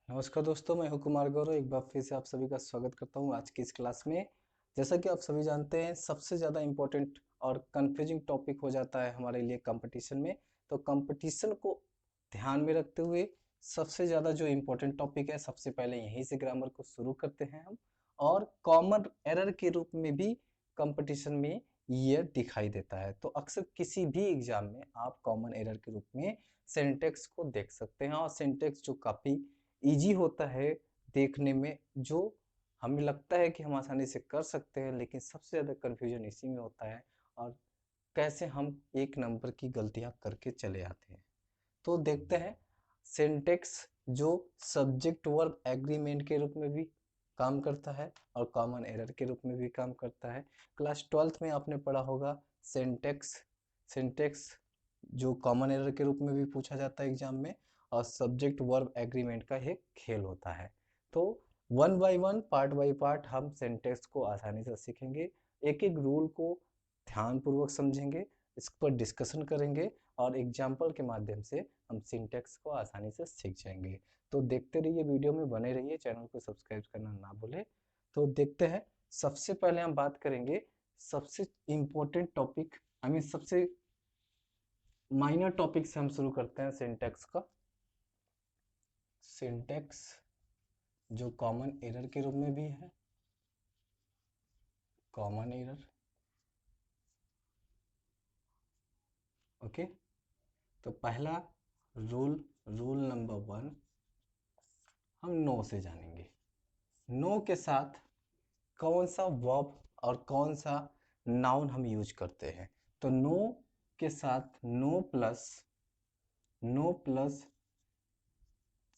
नमस्कार दोस्तों, मैं हूं कुमार गौरव। एक बार फिर से आप सभी का स्वागत करता हूं आज की इस क्लास में। जैसा कि आप सभी जानते हैं, सबसे ज़्यादा इम्पोर्टेंट और कंफ्यूजिंग टॉपिक हो जाता है हमारे लिए कंपटीशन में। तो कंपटीशन को ध्यान में रखते हुए सबसे ज़्यादा जो इम्पोर्टेंट टॉपिक है, सबसे पहले यहीं से ग्रामर को शुरू करते हैं हम। और कॉमन एरर के रूप में भी कंपटीशन में ये दिखाई देता है। तो अक्सर किसी भी एग्जाम में आप कॉमन एरर के रूप में सिंटेक्स को देख सकते हैं, और सिंटेक्स जो काफ़ी इजी होता है देखने में, जो हमें लगता है कि हम आसानी से कर सकते हैं, लेकिन सबसे ज़्यादा कन्फ्यूजन इसी में होता है और कैसे हम एक नंबर की गलतियां करके चले आते हैं। तो देखते हैं, सिंटेक्स जो सब्जेक्ट वर्ब एग्रीमेंट के रूप में भी काम करता है और कॉमन एरर के रूप में भी काम करता है। क्लास 12th में आपने पढ़ा होगा सिंटेक्स। सिंटेक्स जो कॉमन एरर के रूप में भी पूछा जाता है एग्जाम में, और सब्जेक्ट वर्ब एग्रीमेंट का एक खेल होता है। तो one by one, part by part हम सिंटेक्स को आसानी से सीखेंगे, एक एक रूल को ध्यानपूर्वक समझेंगे, इस पर डिस्कशन करेंगे, और एग्जाम्पल के माध्यम से हम सिंटेक्स को आसानी से सीख जाएंगे। तो देखते रहिए, वीडियो में बने रहिए, चैनल को सब्सक्राइब करना ना भूलें। तो देखते हैं, सबसे पहले हम बात करेंगे सबसे इम्पोर्टेंट टॉपिक, आई मीन सबसे माइनर टॉपिक से हम शुरू करते हैं सिंटेक्स का। सिंटेक्स जो कॉमन एरर के रूप में भी है, कॉमन एरर। ओके, तो पहला रूल, रूल नंबर 1, हम नो से जानेंगे। नो के साथ कौन सा वर्ब और कौन सा नाउन हम यूज करते हैं। तो नो के साथ no plus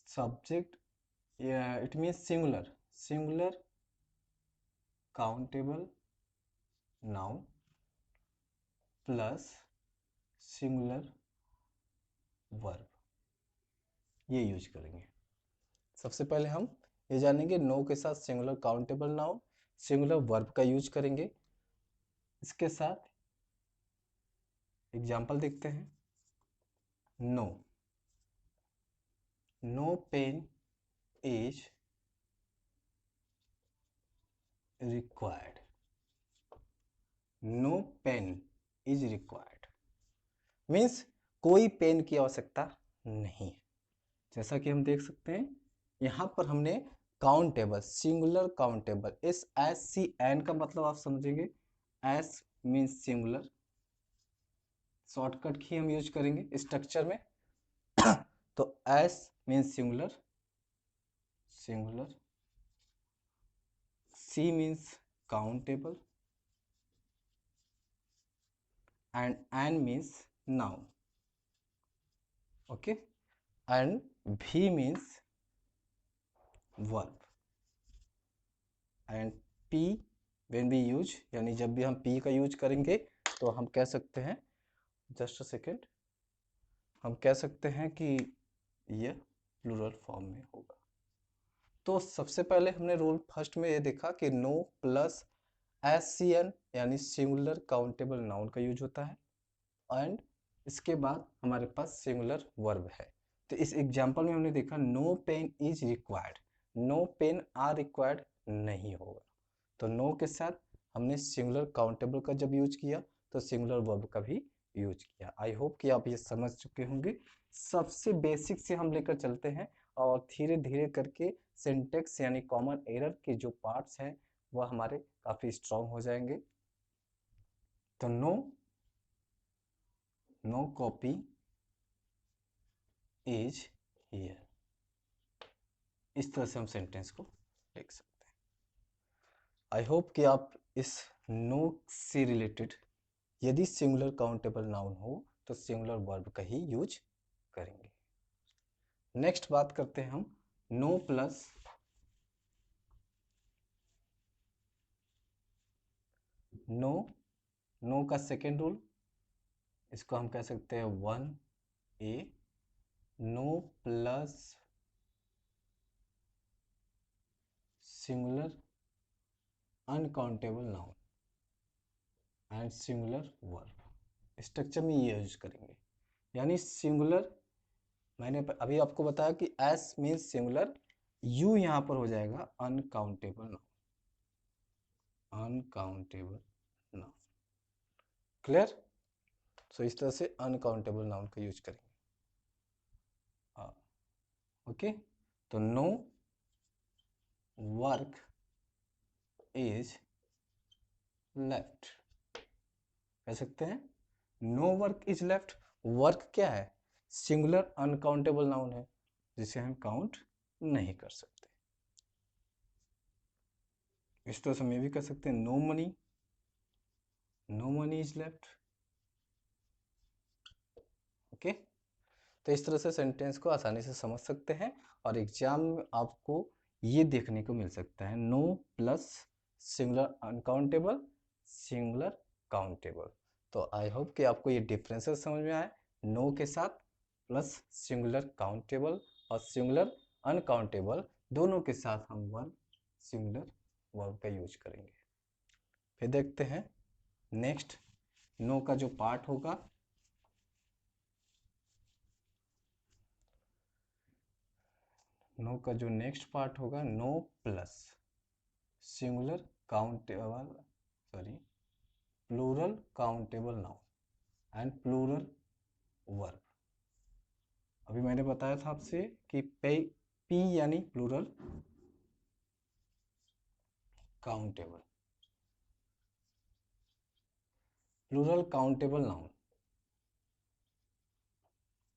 subject, it mean singular, singular countable noun plus singular verb, ये यूज करेंगे। सबसे पहले हम ये जानेंगे, नो के साथ singular countable noun, singular verb का यूज करेंगे। इसके साथ एग्जांपल देखते हैं। No, no pen is required, no pen is required means कोई पेन की आवश्यकता नहीं है। जैसा कि हम देख सकते हैं, यहां पर हमने काउंटेबल, सिंगुलर काउंटेबल, SSCN का मतलब आप समझेंगे। एस मीन्स सिंगुलर, शॉर्टकट की हम यूज करेंगे स्ट्रक्चर में। तो S means singular, singular, C means countable, and N means noun. Okay, and V means verb, and P when we use, यानी जब भी हम पी का यूज करेंगे तो हम कह सकते हैं, जस्ट अ सेकेंड, हम कह सकते हैं कि यह प्लूरल फॉर्म में होगा। तो सबसे पहले हमने रूल फर्स्ट में ये देखा कि नो प्लस SCN यानी सिंगुलर काउंटेबल नाउन का यूज होता है, एंड इसके बाद हमारे पास सिंगुलर वर्ब है। तो इस एग्जांपल में हमने देखा no pen is required, no pen are required नहीं होगा। तो नो के साथ हमने सिंगुलर काउंटेबल का जब यूज किया तो सिंगुलर वर्ब का भी यूज किया। आई होप कि आप ये समझ चुके होंगे। सबसे बेसिक से हम लेकर चलते हैं, और धीरे धीरे करके सिंटेक्स यानी कॉमन एरर के जो पार्ट्स हैं वह हमारे काफी स्ट्रांग हो जाएंगे। तो no, no copy is here, इस तरह से हम सेंटेंस को लिख सकते हैं। आई होप कि आप इस नो से रिलेटेड यदि सिंगुलर काउंटेबल नाउन हो तो सिंगुलर वर्ब का ही यूज करेंगे। नेक्स्ट बात करते हैं हम नो प्लस नो, नो का सेकेंड रूल, इसको हम कह सकते हैं 1A, no plus singular uncountable noun and singular verb. Structure में ये यूज करेंगे, यानी सिंगुलर, मैंने अभी आपको बताया कि एस मीन्स सिंगुलर, यू यहाँ पर हो जाएगा uncountable noun, uncountable noun. Clear? So इस तरह से अनकाउंटेबल नाउन का यूज करेंगे। ओके, तो नो वर्क इज लेफ्ट कह सकते हैं। No work is left, work क्या है? सिंगुलर अनकाउंटेबल नाउन है जिसे हम काउंट नहीं कर सकते। इस तरह से मैं भी कर सकते हैं no money, no money is left. Okay, तो इस तरह से सेंटेंस को आसानी से समझ सकते हैं और एग्जाम में आपको ये देखने को मिल सकता है no plus singular uncountable, singular countable. तो आई होप कि आपको ये डिफरेंसेस समझ में आए, नो के साथ प्लस सिंगुलर काउंटेबल और सिंगुलर अनकाउंटेबल दोनों के साथ हम वन सिंगुलर वर्ब का यूज करेंगे। फिर देखते हैं नेक्स्ट नो का जो पार्ट होगा, नो का जो नेक्स्ट पार्ट होगा no plus singular countable, sorry plural countable noun and plural verb. अभी मैंने बताया था आपसे कि पी यानी plural countable, plural countable noun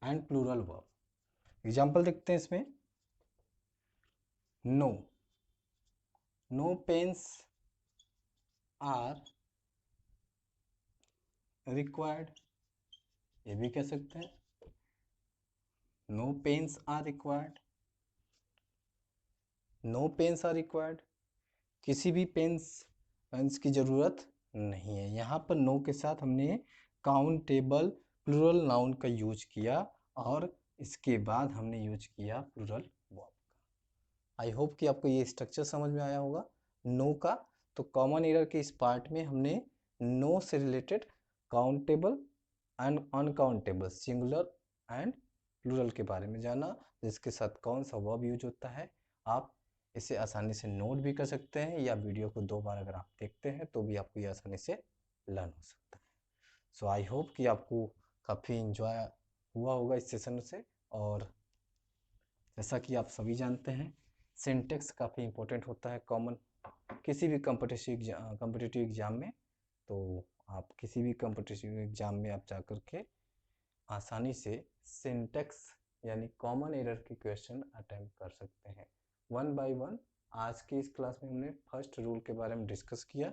and plural verb. Example देखते हैं इसमें, no, no pens are required, ये भी कह सकते हैं no pens are required, no pens are required, किसी भी पेन्स की ज़रूरत नहीं है। यहाँ पर नो के साथ हमने काउंटेबल प्लूरल नाउन का यूज किया और इसके बाद हमने यूज किया प्लूरल वर्ब का। आई होप कि आपको ये स्ट्रक्चर समझ में आया होगा नो का। तो कॉमन एरर के इस पार्ट में हमने नो से related countable and uncountable, singular and plural के बारे में जाना, जिसके साथ कौन सा वर्ब यूज होता है। आप इसे आसानी से नोट भी कर सकते हैं या वीडियो को 2 बार अगर आप देखते हैं तो भी आपको ये आसानी से लर्न हो सकता है। सो आई होप कि आपको काफ़ी इंजॉय हुआ होगा इस सेशन से। और जैसा कि आप सभी जानते हैं सिंटेक्स काफ़ी इंपॉर्टेंट होता है कॉमन किसी भी कॉम्पिटिटिव एग्जाम में। तो आप किसी भी कॉम्पिटिटिव एग्जाम में आप जा कर के आसानी से सिंटेक्स यानी कॉमन एरर की क्वेश्चन अटेम्प्ट कर सकते हैं वन बाय वन। आज की इस क्लास में हमने फर्स्ट रूल के बारे में डिस्कस किया,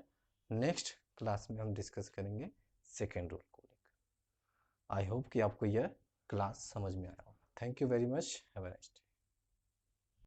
नेक्स्ट क्लास में हम डिस्कस करेंगे सेकेंड रूल को लेकर। आई होप कि आपको यह क्लास समझ में आया होगा। Thank you very much, have a nice day.